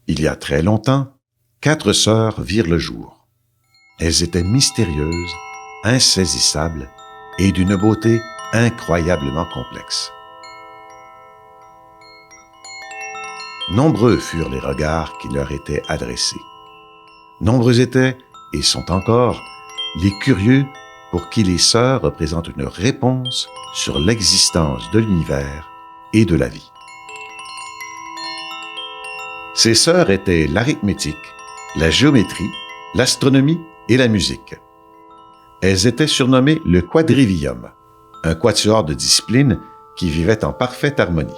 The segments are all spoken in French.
Il y a très longtemps, 4 sœurs virent le jour. Elles étaient mystérieuses, insaisissables et d'une beauté incroyablement complexe. Nombreux furent les regards qui leur étaient adressés. Nombreux étaient, et sont encore, les curieux pour qui les sœurs représentent une réponse sur l'existence de l'univers et de la vie. Ces sœurs étaient l'arithmétique, la géométrie, l'astronomie et la musique. Elles étaient surnommées le quadrivium, un quatuor de disciplines qui vivait en parfaite harmonie.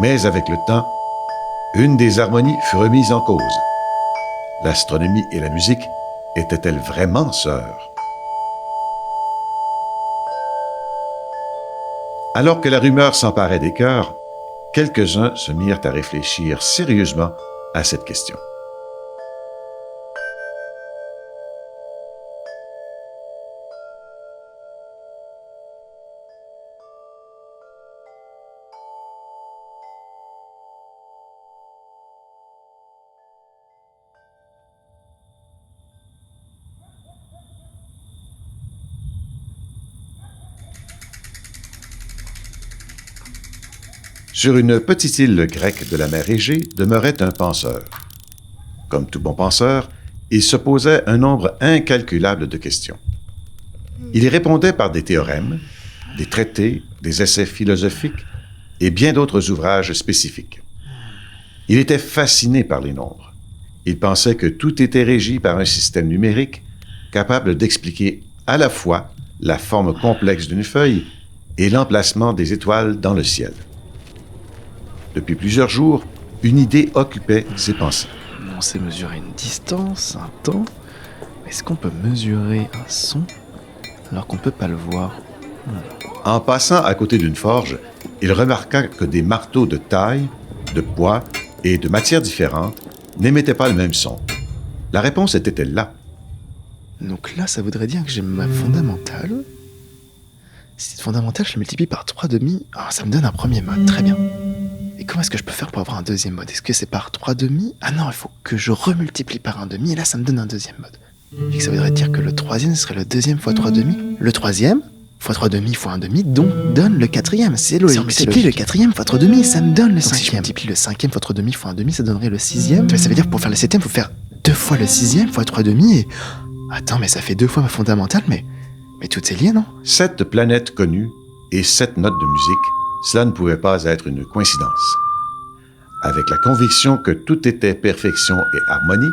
Mais avec le temps, une des harmonies fut remise en cause. L'astronomie et la musique étaient-elles vraiment sœurs? Alors que la rumeur s'emparait des cœurs, quelques-uns se mirent à réfléchir sérieusement à cette question. Sur une petite île grecque de la mer Égée demeurait un penseur. Comme tout bon penseur, il se posait un nombre incalculable de questions. Il y répondait par des théorèmes, des traités, des essais philosophiques et bien d'autres ouvrages spécifiques. Il était fasciné par les nombres. Il pensait que tout était régi par un système numérique capable d'expliquer à la fois la forme complexe d'une feuille et l'emplacement des étoiles dans le ciel. Depuis plusieurs jours, une idée occupait ses pensées. On sait mesurer une distance, un temps. Est-ce qu'on peut mesurer un son alors qu'on ne peut pas le voir? En passant à côté d'une forge, il remarqua que des marteaux de taille, de poids et de matières différentes n'émettaient pas le même son. La réponse était-elle là? Donc là, ça voudrait dire que j'ai ma fondamentale. Si cette fondamentale, je la multiplie par 3/2, ça me donne un premier mode, très bien. Et comment est-ce que je peux faire pour avoir un deuxième mode? Est-ce que c'est par 3/2? Ah non, il faut que je remultiplie par 1/2, et là, ça me donne un deuxième mode. Et que ça voudrait dire que le troisième serait le deuxième fois 3/2. Le troisième fois 3/2 fois 1/2, donc donne le quatrième. C'est logique. Si on multiplie le quatrième fois 3/2, ça me donne le cinquième. Si je multiplie le cinquième fois 3/2 fois 1/2, ça donnerait le sixième. Ça veut dire que pour faire le septième, il faut faire 2 fois le sixième fois 3/2 et... Attends, mais ça fait 2 fois ma fondamentale, mais tout est lié, non? 7 planètes connues et 7 notes de musique, cela ne pouvait pas être une coïncidence. Avec la conviction que tout était perfection et harmonie,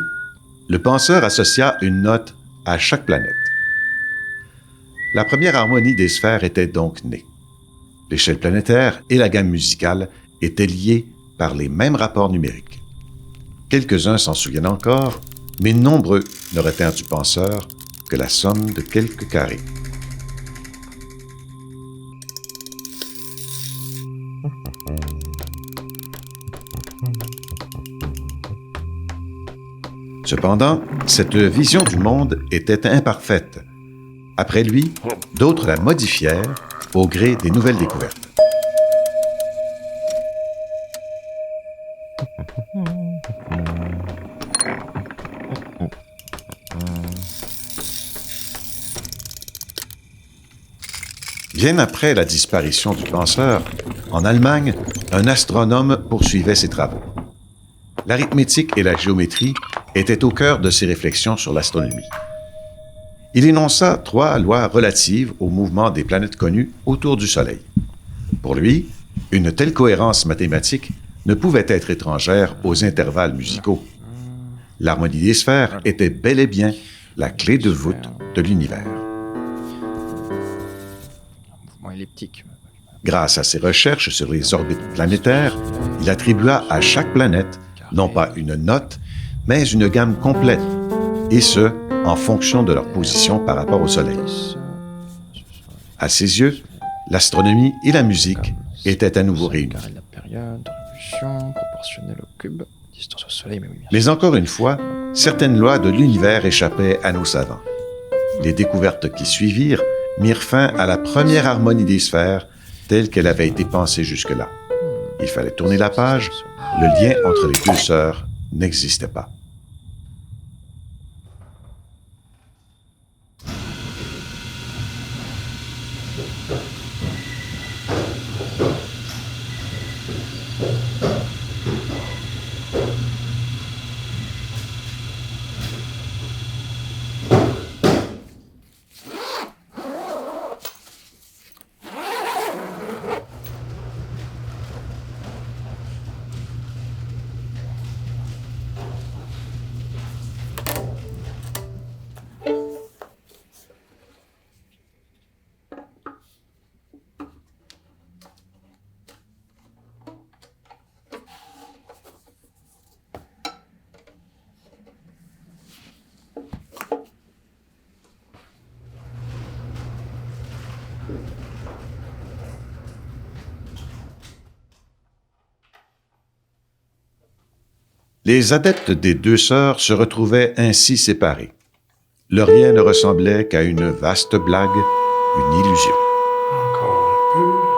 le penseur associa une note à chaque planète. La première harmonie des sphères était donc née. L'échelle planétaire et la gamme musicale étaient liées par les mêmes rapports numériques. Quelques-uns s'en souviennent encore, mais nombreux ne retinrent du penseur que la somme de quelques carrés. Cependant, cette vision du monde était imparfaite. Après lui, d'autres la modifièrent au gré des nouvelles découvertes. Bien après la disparition du penseur, en Allemagne, un astronome poursuivait ses travaux. L'arithmétique et la géométrie étaient au cœur de ses réflexions sur l'astronomie. Il énonça 3 lois relatives au mouvement des planètes connues autour du Soleil. Pour lui, une telle cohérence mathématique ne pouvait être étrangère aux intervalles musicaux. L'harmonie des sphères était bel et bien la clé de voûte de l'univers. Elliptique. Grâce à ses recherches sur les orbites planétaires, il attribua à chaque planète non pas une note, mais une gamme complète, et ce, en fonction de leur position par rapport au Soleil. À ses yeux, l'astronomie et la musique étaient à nouveau réunies. La période, révolution, proportionnelle au cube, Distance au soleil, mais oui, bien sûr. Mais encore une fois, certaines lois de l'univers échappaient à nos savants. Les découvertes qui suivirent mirent fin à la première harmonie des sphères telle qu'elle avait été pensée jusque-là. Il fallait tourner la page, le lien entre les deux sœurs n'existait pas. Les adeptes des deux sœurs se retrouvaient ainsi séparés. Leur lien ne ressemblait qu'à une vaste blague, une illusion. Encore un peu.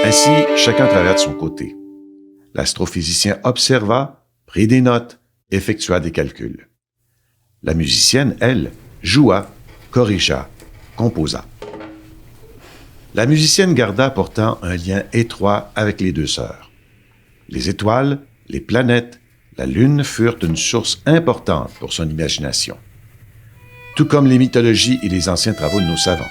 Ainsi, chacun travailla de son côté. L'astrophysicien observa, prit des notes, effectua des calculs. La musicienne, elle, joua, corrigea, composa. La musicienne garda pourtant un lien étroit avec les deux sœurs. Les étoiles, les planètes, la Lune furent une source importante pour son imagination, tout comme les mythologies et les anciens travaux de nos savants.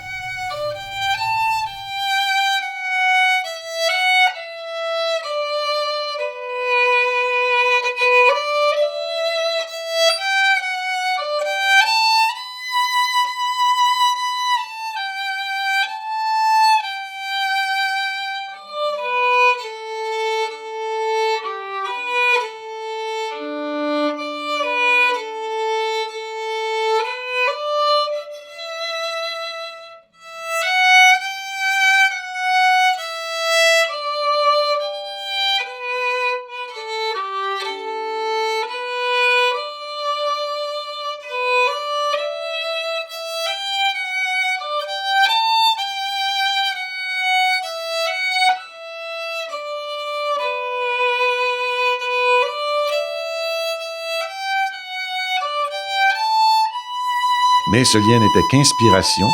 Mais ce lien n'était qu'inspiration,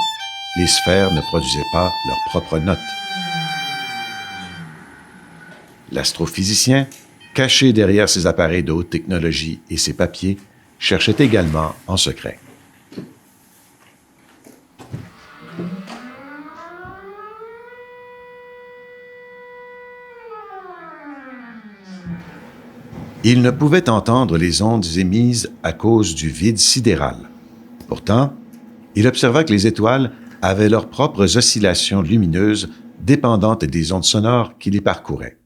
les sphères ne produisaient pas leurs propres notes. L'astrophysicien, caché derrière ses appareils de haute technologie et ses papiers, cherchait également en secret. Il ne pouvait entendre les ondes émises à cause du vide sidéral. Pourtant, il observa que les étoiles avaient leurs propres oscillations lumineuses dépendantes des ondes sonores qui les parcouraient.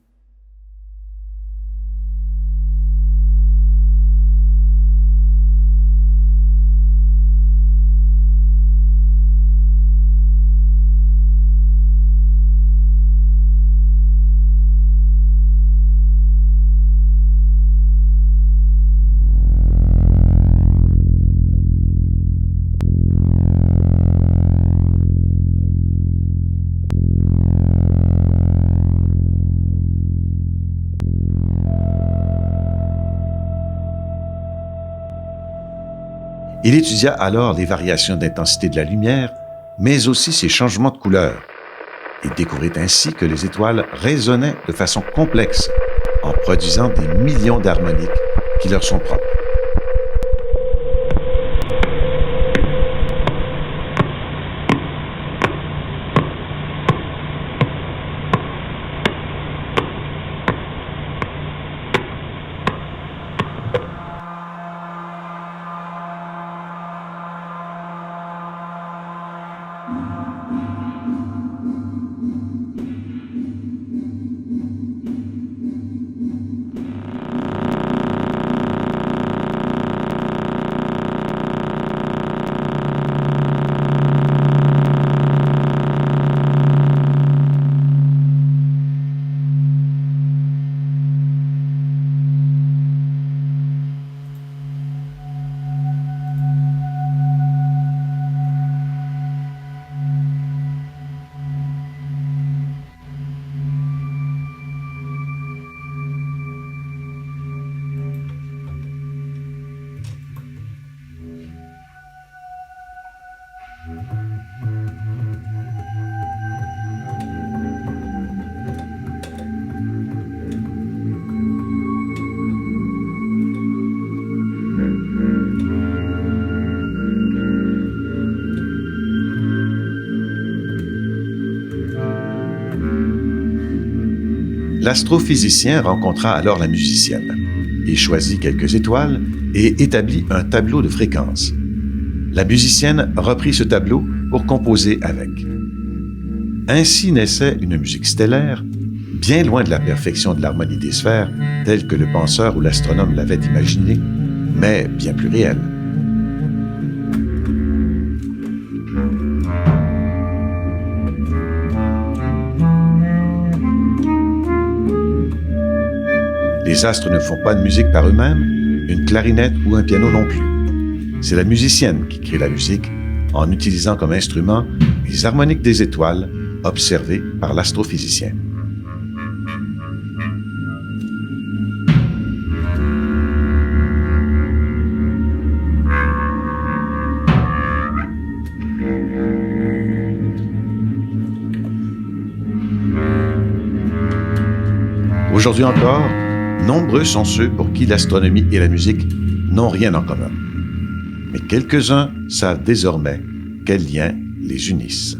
Il étudia alors les variations d'intensité de la lumière, mais aussi ses changements de couleur. Il découvrit ainsi que les étoiles résonnaient de façon complexe, en produisant des millions d'harmoniques qui leur sont propres. L'astrophysicien rencontra alors la musicienne. Il choisit quelques étoiles et établit un tableau de fréquences. La musicienne reprit ce tableau pour composer avec. Ainsi naissait une musique stellaire, bien loin de la perfection de l'harmonie des sphères, telle que le penseur ou l'astronome l'avait imaginée, mais bien plus réelle. Les astres ne font pas de musique par eux-mêmes, une clarinette ou un piano non plus. C'est la musicienne qui crée la musique en utilisant comme instrument les harmoniques des étoiles observées par l'astrophysicien. Aujourd'hui encore, nombreux sont ceux pour qui l'astronomie et la musique n'ont rien en commun. Mais quelques-uns savent désormais quels liens les unissent.